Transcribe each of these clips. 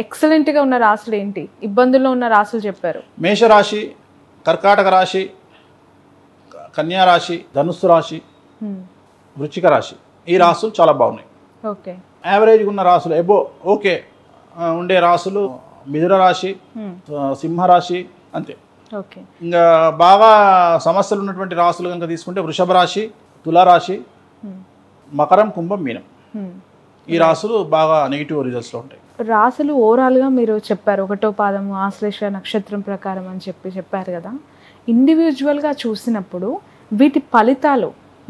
ఎక్సలెంట్గా ఉన్న రాశులు ఏంటి, ఇబ్బందుల్లో ఉన్న రాశులు చెప్పారు? మేషరాశి, కర్కాటక రాశి, కన్యా రాశి, ధనుస్సు రాశి, వృశ్చిక రాశి. ఈ రాశులు చాలా బాగున్నాయి. ఓకే. యావరేజ్గా ఉన్న రాశులు ఓకే ఉండే రాశులు మిథున రాశి, సింహరాశి, అంతే. ఓకే. ఇంకా బాగా సమస్యలు ఉన్నటువంటి రాశులు కనుక తీసుకుంటే వృషభ రాశి, తులారాశి, మకరం, కుంభం, మీనం. ఈ రాశులు బాగా నెగిటివ్ రిజల్ట్స్లో ఉంటాయి. రాశులు ఓవరాల్గా మీరు చెప్పారు, ఒకటో పాదము ఆశ్లేష నక్షత్రం ప్రకారం అని చెప్పారు కదా. ఇండివిజువల్గా చూసినప్పుడు వీటి ఫలితాలు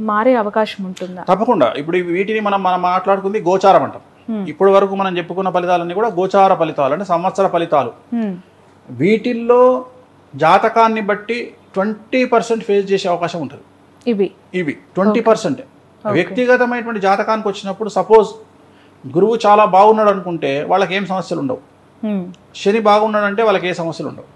మారే అవకాశం ఉంటుందా? తప్పకుండా. ఇప్పుడు వీటిని మనం మాట్లాడుకుంది గోచారం అంటాం. ఇప్పటి వరకు మనం చెప్పుకున్న ఫలితాలన్నీ కూడా గోచార ఫలితాలు, అంటే సంవత్సర ఫలితాలు. వీటిల్లో జాతకాన్ని బట్టి 20% ఫేస్ చేసే అవకాశం ఉంటుంది. ఇవి 20%. వ్యక్తిగతమైనటువంటి జాతకానికి వచ్చినప్పుడు సపోజ్ గురువు చాలా బాగున్నాడు అనుకుంటే వాళ్ళకి ఏం సమస్యలు ఉండవు. శని బాగున్నాడంటే వాళ్ళకి ఏ సమస్యలు ఉండవు.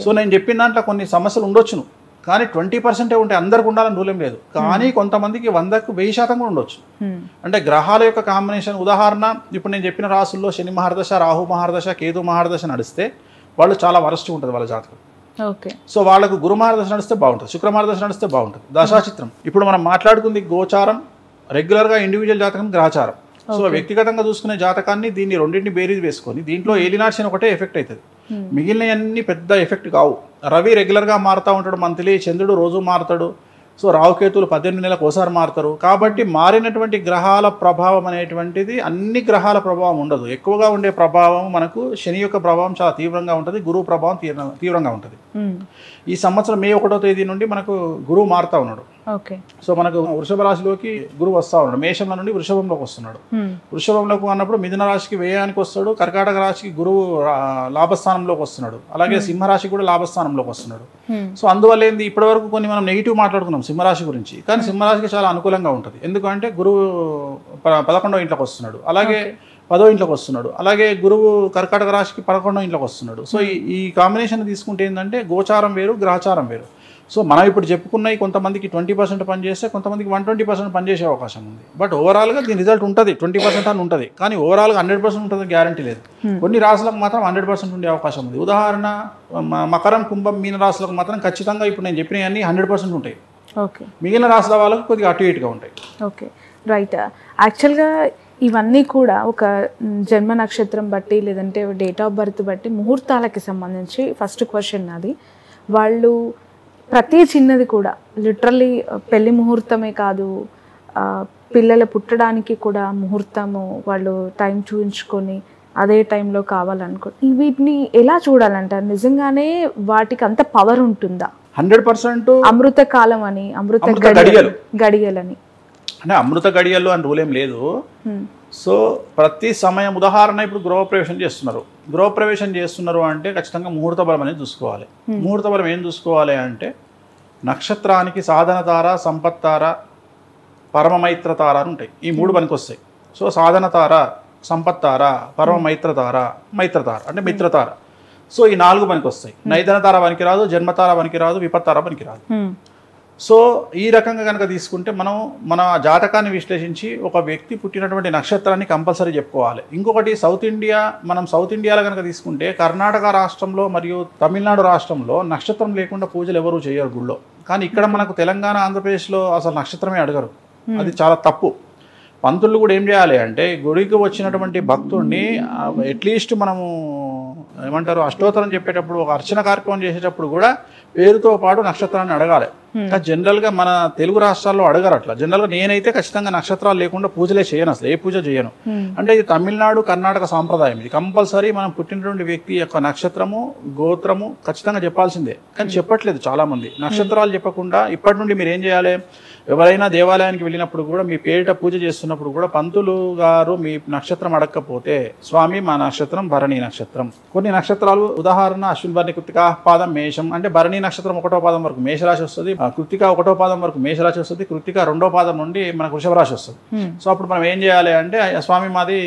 సో నేను చెప్పిన దాంట్లో కొన్ని సమస్యలు ఉండొచ్చును, కానీ 20% ఉంటాయి. అందరికి ఉండాలని రూలేం లేదు. కానీ కొంతమందికి 100కు 1000% కూడా ఉండొచ్చు. అంటే గ్రహాల యొక్క కాంబినేషన్. ఉదాహరణ, ఇప్పుడు నేను చెప్పిన రాసుల్లో శని మహర్దశ, రాహు మహర్దశ, కేతు మహర్దశ నడిస్తే వాళ్ళు చాలా వరస్ట్ ఉంటుంది వాళ్ళ జాతకం. సో వాళ్ళకు గురు మహర్దశ నడిస్తే బాగుంటుంది, శుక్ర మహర్దశ నడిస్తే బాగుంటుంది. దశాచిత్రం ఇప్పుడు మనం మాట్లాడుకుంది గోచారం, రెగ్యులర్గా ఇండివిజువల్ జాతకం, గ్రహచారం. సో వ్యక్తిగతంగా చూసుకునే జాతకాన్ని దీన్ని రెండింటిని బేరీజ్ వేసుకొని దీంట్లో ఏలినాటి శని ఒకటే ఎఫెక్ట్ అవుతుంది, మిగిలినవన్నీ పెద్ద ఎఫెక్ట్ కావు. రవి రెగ్యులర్గా మారుతూ ఉంటాడు మంత్లీ, చంద్రుడు రోజు మారుతాడు. సో రావుకేతులు 18 నెలలకు ఒకసారి మారుతారు. కాబట్టి మారినటువంటి గ్రహాల ప్రభావం అనేటువంటిది అన్ని గ్రహాల ప్రభావం ఉండదు. ఎక్కువగా ఉండే ప్రభావం మనకు శని యొక్క ప్రభావం చాలా తీవ్రంగా ఉంటుంది, గురువు ప్రభావం తీవ్రంగా ఉంటుంది. ఈ సంవత్సరం మే 1వ తేదీ నుండి మనకు గురువు మారుతా ఉన్నాడు. సో మనకు వృషభ రాశిలోకి గురువు వస్తూ ఉన్నాడు, మేషంలో నుండి వృషభంలోకి వస్తున్నాడు. వృషభంలోకి అన్నప్పుడు మిథున రాశికి వ్యయానికి వస్తాడు, కర్కాటక రాశికి గురువు లాభస్థానంలోకి వస్తున్నాడు, అలాగే సింహరాశికి కూడా లాభస్థానంలోకి వస్తున్నాడు. సో అందువల్ల ఏంది, ఇప్పటి వరకు కొన్ని మనం నెగిటివ్ మాట్లాడుకున్నాం సింహరాశి గురించి, కానీ సింహరాశికి చాలా అనుకూలంగా ఉంటుంది. ఎందుకంటే గురువు 11వ ఇంట్లోకి వస్తున్నాడు, అలాగే 10వ ఇంట్లోకి వస్తున్నాడు, అలాగే గురువు కర్కాటక రాశికి 11వ ఇంట్లోకి వస్తున్నాడు. సో ఈ కాంబినేషన్ తీసుకుంటే ఏంటంటే గోచారం వేరు, గ్రహచారం వేరు. సో మనం ఇప్పుడు చెప్పుకున్నవి కొంతమందికి 20% పనిచేస్తే కొంతమందికి 120% పనిచేసే అవకాశం ఉంది. బట్ ఓవరాల్గా దీని రిజల్ట్ ఉంటుంది 20% అని ఉంటుంది, కానీ ఓవరాల్గా 100% ఉంటుంది గ్యారంటీ లేదు. కొన్ని రాశులకు మాత్రం 100% ఉండే అవకాశం ఉంది. ఉదాహరణ మకరం, కుంభం, మీన రాశులకు మాత్రం ఖచ్చితంగా ఇప్పుడు నేను చెప్పినవన్నీ 100% ఉంటాయి. మిగిలిన రాశుల వాళ్ళకు కొద్దిగా అటు ఇటుగా ఉంటాయి. Okay, right. యాక్చువల్గా ఇవన్నీ కూడా ఒక జన్మ నక్షత్రం బట్టి లేదంటే డేట్ ఆఫ్ బర్త్ బట్టి ముహూర్తాలకి సంబంధించి ఫస్ట్ క్వశ్చన్ అది. వాళ్ళు ప్రతి చిన్నది కూడా లిటరల్లీ పెళ్లి ముహూర్తమే కాదు, పిల్లలు పుట్టడానికి కూడా ముహూర్తము వాళ్ళు టైం చూపించుకొని అదే టైంలో కావాలనుకో, వీటిని ఎలా చూడాలంటారు? నిజంగానే వాటికి అంత పవర్ ఉంటుందా? 100% అమృత కాలం అని, అమృత గడియలని, అంటే అమృత గడియలు అని రూల్ ఏం లేదు. సో ప్రతి సమయం, ఉదాహరణ ఇప్పుడు గృహప్రవేశం చేస్తున్నారు అంటే ఖచ్చితంగా ముహూర్త బలం అనేది చూసుకోవాలి. ముహూర్త బలం ఏం చూసుకోవాలి అంటే నక్షత్రానికి సాధన తార, సంపత్ తార, పరమమైత్ర తార అని ఉంటాయి. ఈ 3 పనికి వస్తాయి. సో సాధన తార, సంపత్ తార, పరమమైత్ర తార, మైత్రతార అంటే మిత్రతార. సో ఈ 4 పనికి వస్తాయి. నైదన తార పనికి రాదు, జన్మతార పనికి రాదు, విపత్తార పనికి రాదు. సో ఈ రకంగా కనుక తీసుకుంటే మనం మన జాతకాన్ని విశ్లేషించి ఒక వ్యక్తి పుట్టినటువంటి నక్షత్రాన్ని కంపల్సరీ చెప్పుకోవాలి. ఇంకొకటి సౌత్ ఇండియాలో కనుక తీసుకుంటే కర్ణాటక రాష్ట్రంలో మరియు తమిళనాడు రాష్ట్రంలో నక్షత్రం లేకుండా పూజలు ఎవరు చేయరు గుళ్ళో. కానీ ఇక్కడ మనకు తెలంగాణ, ఆంధ్రప్రదేశ్లో అసలు నక్షత్రమే అడగరు. అది చాలా తప్పు. పంతులు కూడా ఏం చేయాలి అంటే గుడికి వచ్చినటువంటి భక్తుడిని అట్లీస్ట్ మనము ఏమంటారు అష్టోత్తరం చెప్పేటప్పుడు, ఒక అర్చన కార్యక్రమం చేసేటప్పుడు కూడా పేరుతో పాటు నక్షత్రాన్ని అడగాలి. జనరల్గా మన తెలుగు రాష్ట్రాల్లో అడగరు అట్లా. జనరల్గా నేనైతే ఖచ్చితంగా నక్షత్రాలు లేకుండా పూజలే చేయను, అసలు ఏ పూజ చేయను. అంటే ఇది తమిళనాడు, కర్ణాటక సాంప్రదాయం. ఇది కంపల్సరీ మనం పుట్టినటువంటి వ్యక్తి యొక్క నక్షత్రము, గోత్రము ఖచ్చితంగా చెప్పాల్సిందే. కానీ చెప్పట్లేదు చాలామంది. నక్షత్రాలు చెప్పకుండా ఇప్పటి నుండి మీరు ఏం చేయాలి, ఎవరైనా దేవాలయానికి వెళ్ళినప్పుడు కూడా మీ పేరిట పూజ చేస్తున్నప్పుడు కూడా పంతులు గారు మీ నక్షత్రం అడగకపోతే, స్వామి మా నక్షత్రం భరణి నక్షత్రం. కొన్ని నక్షత్రాలు ఉదాహరణ అశ్విన్ భరణి కృత్తిక పాదం మేషం అంటే భరణి నక్షత్రం 1వ పాదం వరకు మేషరాశి వస్తుంది, కృత్తిక 1వ పాదం వరకు మేషరాశి వస్తుంది, కృత్తిక 2వ పాదం నుండి మనకు వృషభ రాశి వస్తుంది. సో అప్పుడు మనం ఏం చేయాలి అంటే స్వామి మాది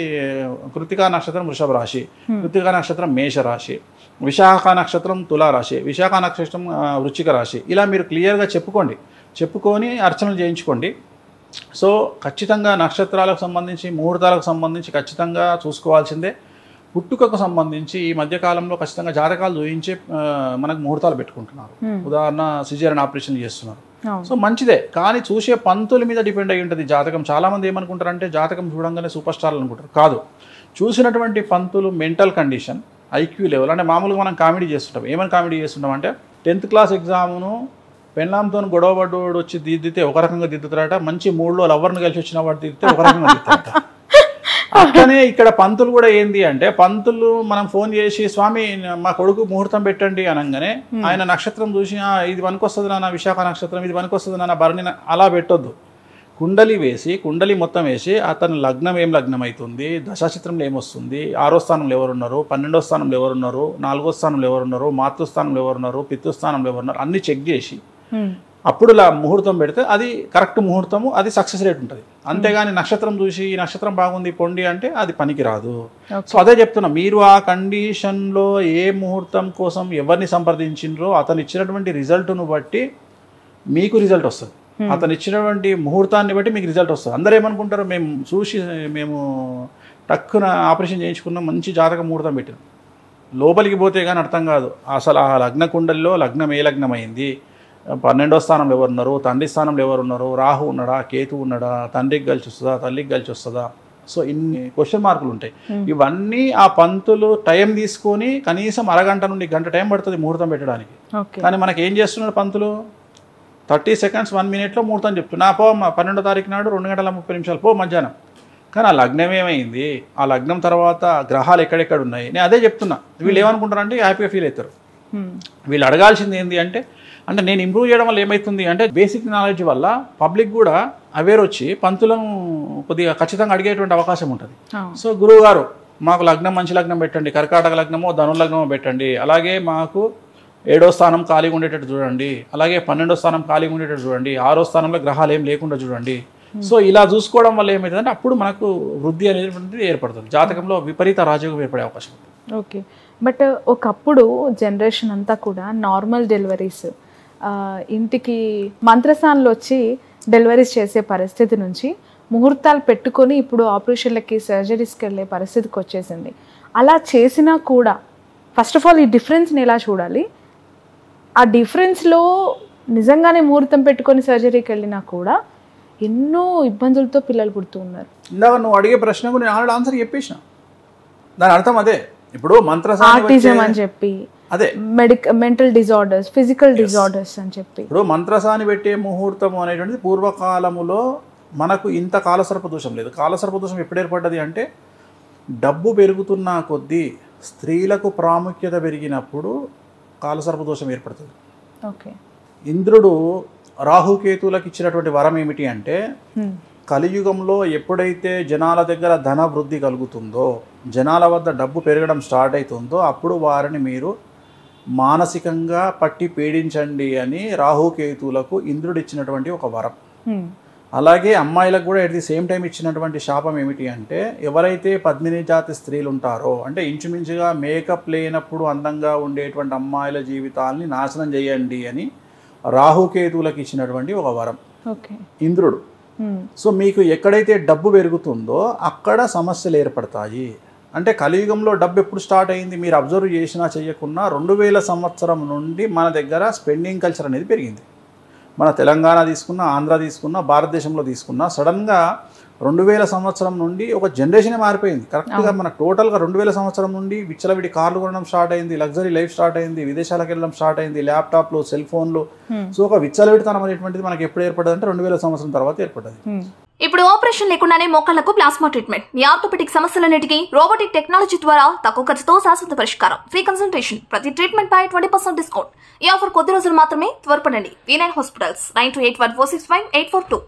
కృత్తిక నక్షత్రం వృషభ రాశి, కృత్తిక నక్షత్రం మేషరాశి, విశాఖ నక్షత్రం తులారాశి, విశాఖ నక్షత్రం వృశ్చిక రాశి. ఇలా మీరు క్లియర్గా చెప్పుకొని అర్చనలు చేయించుకోండి. సో ఖచ్చితంగా నక్షత్రాలకు సంబంధించి, ముహూర్తాలకు సంబంధించి ఖచ్చితంగా చూసుకోవాల్సిందే. పుట్టుకకు సంబంధించి ఈ మధ్య కాలంలో ఖచ్చితంగా జాతకాలు చూయించే మనకు ముహూర్తాలు పెట్టుకుంటున్నారు. ఉదాహరణ సిజేరియన్ ఆపరేషన్ చేస్తున్నారు. సో మంచిదే, కానీ చూసే పంతుల మీద డిపెండ్ అయి ఉంటుంది జాతకం. చాలామంది ఏమనుకుంటారంటే జాతకం చూడంగానే సూపర్ స్టార్లు అనుకుంటారు. కాదు, చూసినటువంటి పంతులు మెంటల్ కండిషన్, ఐక్యూ లెవెల్. అంటే మామూలుగా మనం కామెడీ చేస్తుంటాం. ఏమని కామెడీ చేస్తుంటాం అంటే 10th క్లాస్ ఎగ్జామ్ను పెళ్ళాంతో గొడవ పడ్డవాడు వచ్చి దిద్దితే ఒక రకంగా దిద్దుతారట, మంచి మూడులో లవర్ని కలిసి వచ్చిన వాడు దిద్దితే ఒక రకంగా దిద్దుతారట. అట్లనే ఇక్కడ పంతులు కూడా ఏంది అంటే, పంతులు మనం ఫోన్ చేసి స్వామి మా కొడుకు ముహూర్తం పెట్టండి అనగానే ఆయన నక్షత్రం చూసి ఇది పనికొస్తుంది నా విశాఖ నక్షత్రం, ఇది పనికొస్తుంది నా భరణి, అలా పెట్టొద్దు. కుండలి వేసి, కుండలి మొత్తం వేసి అతని లగ్నం ఏం లగ్నం అవుతుంది, దశాచిత్రంలో ఏమొస్తుంది, 6వ స్థానంలో ఎవరున్నారు, 12వ స్థానంలో ఎవరున్నారు, 4వ స్థానంలో ఎవరున్నారు, మాతృస్థానంలో ఎవరున్నారు, పితృస్థానంలో ఎవరున్నారు అన్ని చెక్ చేసి అప్పుడు ముహూర్తం పెడితే అది కరెక్ట్ ముహూర్తము, అది సక్సెస్ రేట్ ఉంటుంది. అంతేగాని నక్షత్రం చూసి ఈ నక్షత్రం బాగుంది పొండి అంటే అది పనికి రాదు. సో అదే చెప్తున్నా, మీరు ఆ కండిషన్లో ఏ ముహూర్తం కోసం ఎవరిని సంప్రదించిండ్రో అతను ఇచ్చినటువంటి రిజల్ట్ను బట్టి మీకు రిజల్ట్ వస్తుంది. అతను ఇచ్చినటువంటి ముహూర్తాన్ని బట్టి మీకు రిజల్ట్ వస్తుంది. అందరూ ఏమనుకుంటారు, మేము టక్కున ఆపరేషన్ చేయించుకున్నాం, మంచి జాతక ముహూర్తం పెట్టినాం, లోపలికి పోతే కానీ అర్థం కాదు అసలు ఆ లగ్న కుండలిలో లగ్నం ఏ లగ్నం అయింది, 12వ స్థానంలో ఎవరున్నారు, తండ్రి స్థానంలో ఎవరున్నారు, రాహు ఉన్నాడా, కేతు ఉన్నాడా, తండ్రికి కలిసి వస్తుందా, తల్లికి కలిసి వస్తుందా. సో ఇన్ని క్వశ్చన్ మార్కులు ఉంటాయి. ఇవన్నీ ఆ పంతులు టైం తీసుకొని కనీసం అరగంట నుండి గంట టైం పడుతుంది ముహూర్తం పెట్టడానికి. కానీ మనకి ఏం చేస్తున్నాడు పంతులు, 30 seconds 1 minute ముహూర్తం చెప్తున్నా, పో 12వ తారీఖు నాడు 2:30 పో మధ్యాహ్నం. కానీ ఆ లగ్నం ఏమైంది, ఆ లగ్నం తర్వాత గ్రహాలు ఎక్కడెక్కడ ఉన్నాయి, నేను అదే చెప్తున్నా. వీళ్ళు ఏమనుకుంటారంటే హ్యాపీగా ఫీల్ అవుతారు. వీళ్ళు అడగాల్సింది ఏంటి అంటే నేను ఇంప్రూవ్ చేయడం వల్ల ఏమవుతుంది అంటే, బేసిక్ నాలెడ్జ్ వల్ల పబ్లిక్ కూడా అవేర్ వచ్చి పంతులను కొద్దిగా ఖచ్చితంగా అడిగేటువంటి అవకాశం ఉంటుంది. సో గురువు గారు మాకు లగ్నం మంచి లగ్నం పెట్టండి, కర్కాటక లగ్నమో ధను లగ్నమో పెట్టండి, అలాగే మాకు 7వ స్థానం ఖాళీగా ఉండేటట్టు చూడండి, అలాగే 12వ స్థానం ఖాళీగా ఉండేటట్టు చూడండి, 6వ స్థానంలో గ్రహాలు ఏం లేకుండా చూడండి. సో ఇలా చూసుకోవడం వల్ల ఏమవుతుందంటే అప్పుడు మనకు వృద్ధి అనేది ఏర్పడుతుంది, జాతకంలో విపరీత రాజయోగం ఏర్పడే అవకాశం ఉంది. ఓకే, బట్ ఒకప్పుడు జనరేషన్ అంతా కూడా నార్మల్ డెలివరీస్, ఇంటికి మంత్రస్థానంలో వచ్చి డెలివరీస్ చేసే పరిస్థితి నుంచి ముహూర్తాలు పెట్టుకొని ఇప్పుడు ఆపరేషన్లకి సర్జరీస్కి వెళ్ళే పరిస్థితికి వచ్చేసింది. అలా చేసినా కూడా ఫస్ట్ ఆఫ్ ఆల్ ఈ డిఫరెన్స్ని ఎలా చూడాలి, ఆ డిఫరెన్స్లో నిజంగానే ముహూర్తం పెట్టుకొని సర్జరీకి వెళ్ళినా కూడా ఎన్నో ఇబ్బందులతో పిల్లలు పుడుతూ ఉన్నారు. ఇందాక నువ్వు అడిగే ప్రశ్నకు నేను ఆల్రెడీ ఆన్సర్ చెప్పేసిన, దాని అర్థం అదే. ఇప్పుడు ఆటిజం అని చెప్పి, అదే మెంటల్ డిజార్డర్స్, ఫిజికల్ డిజార్డర్స్ అని చెప్పి, ఇప్పుడు మంత్రసాని పెట్టే ముహూర్తం అనేటువంటిది పూర్వకాలములో మనకు ఇంత కాలసర్ప దోషం లేదు. కాలసర్ప దోషం ఎప్పుడు ఏర్పడ్డది అంటే, డబ్బు పెరుగుతున్న కొద్దీ స్త్రీలకు ప్రాముఖ్యత పెరిగినప్పుడు కాలసర్ప దోషం ఏర్పడుతుంది. ఓకే, ఇంద్రుడు రాహుకేతువులకు ఇచ్చినటువంటి వరం ఏమిటి అంటే, కలియుగంలో ఎప్పుడైతే జనాల దగ్గర ధన వృద్ధి కలుగుతుందో, జనాల వద్ద డబ్బు పెరగడం స్టార్ట్ అవుతుందో అప్పుడు వారిని మీరు మానసికంగా పట్టి పీడించండి అని రాహుకేతువులకు ఇంద్రుడు ఇచ్చినటువంటి ఒక వరం. అలాగే అమ్మాయిలకు కూడా ఎట్ ది సేమ్ టైం ఇచ్చినటువంటి శాపం ఏమిటి అంటే, ఎవరైతే పద్మిని జాతి స్త్రీలు ఉంటారో, అంటే ఇంచుమించుగా మేకప్ లేనప్పుడు అందంగా ఉండేటువంటి అమ్మాయిల జీవితాలని నాశనం చేయండి అని రాహుకేతువులకు ఇచ్చినటువంటి ఒక వరం ఇంద్రుడు. సో మీకు ఎక్కడైతే డబ్బు పెరుగుతుందో అక్కడ సమస్యలు ఏర్పడతాయి. అంటే కలియుగంలో డబ్బు ఎప్పుడు స్టార్ట్ అయింది మీరు అబ్జర్వ్ చేసినా చేయకున్నా 2000 సంవత్సరం నుండి మన దగ్గర స్పెండింగ్ కల్చర్ అనేది పెరిగింది. మన తెలంగాణ తీసుకున్నా, ఆంధ్ర తీసుకున్నా, భారతదేశంలో తీసుకున్నా సడన్గా 2000 సంవత్సరం నుండి ఒక జనరేషనే మారిపోయింది. కరెక్ట్గా మన టోటల్గా 2000 సంవత్సరం నుండి విచ్చలవిడి కార్లు కొనడం స్టార్ట్ అయింది, లగ్జరీ లైఫ్ స్టార్ట్ అయింది, విదేశాలకు వెళ్ళడం స్టార్ట్ అయింది, ల్యాప్టాప్లు, సెల్ ఫోన్లు. సో ఒక విచ్చలవిడితనం అనేటువంటిది మనకి ఎప్పుడు ఏర్పడ్డది అంటే 2000 సంవత్సరం తర్వాత ఏర్పడ్డది. ఇప్పుడు ఆపరేషన్ లేకుండానే మోకాళ్లకు ప్లాస్మా ట్రీట్మెంట్, మీ ఆర్థోపెడిక్ సమస్యలన్నిటికీ రోబోటిక్ టెక్నాలజీ ద్వారా తక్కువ ఖర్చుతో శాశ్వత పరిష్కారం, ఫ్రీ కన్సల్టేషన్, ప్రతి ట్రీట్మెంట్ పై 20% డిస్కౌంట్. ఈ ఆఫర్ కొద్ది రోజులు మాత్రమే, త్వరపడండి. V9 hospitals 9281465842.